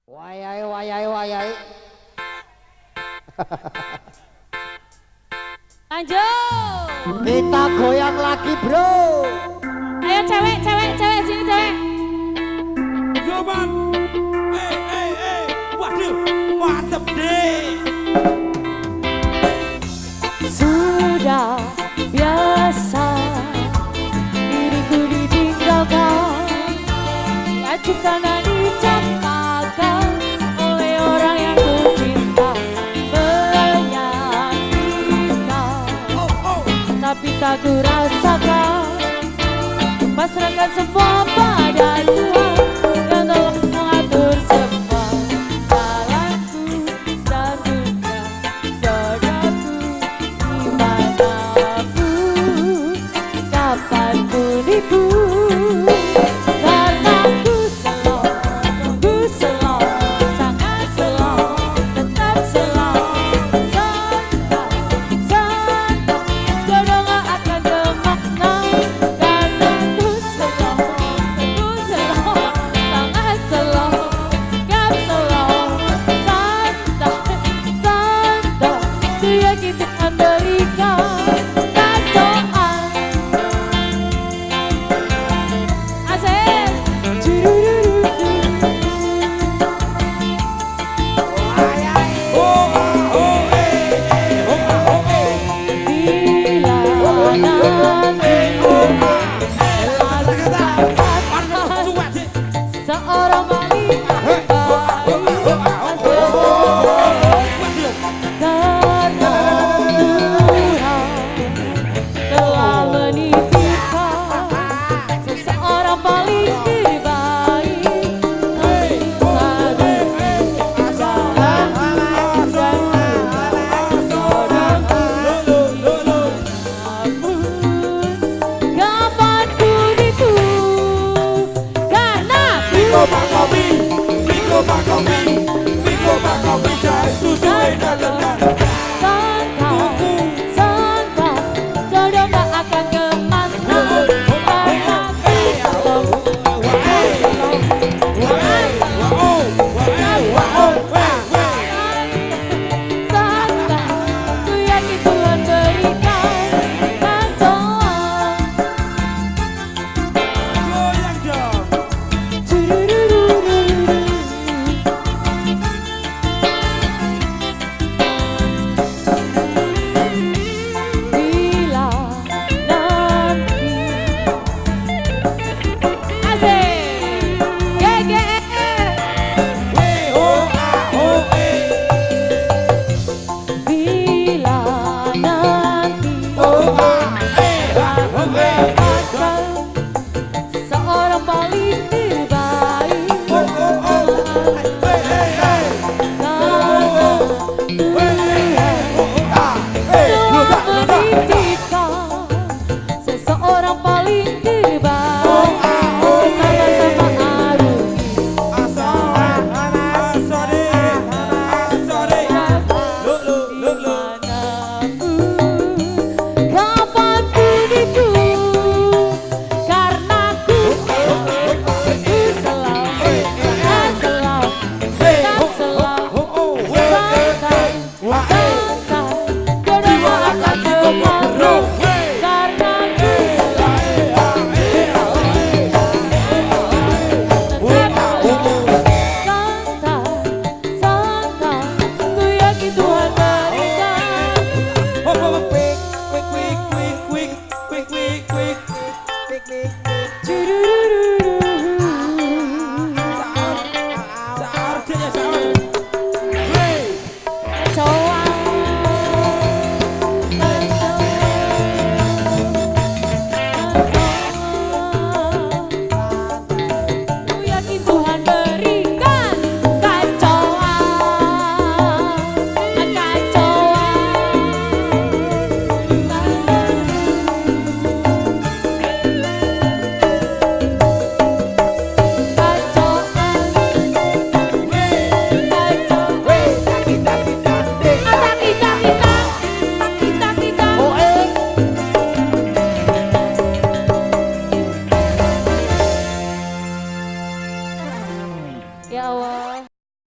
Wayai, wayai, wayai. Lanjut. Kita goyang lagi, bro. Ayo cewek, cewek, cewek, sini cewek. Yo man. Waduh, mantep deh. Sudah biasa diriku ditinggalkan, diacukan dan dicampakan oleh orang yang ku cinta, menyakitkan, tapi tak ku rasakan. Pasrahkan semua pada Tuhan yang telah mengatur semua jalanku dan dunia jodohku, dimanapun, kapanpun itu. Karena ku slow, sangat slow, tetap slow, santai, jodoh gak akan bermakna. Karena ku slow, sangat slow, gak slow, santai, dia kita akan berikan kacauan. Asik. Bila nanti seorang wanita karena Tuhan telah menitipkan seseorang paling terbaik untuk kapanpun itu. Karena Miko Makobi, jai susu enak.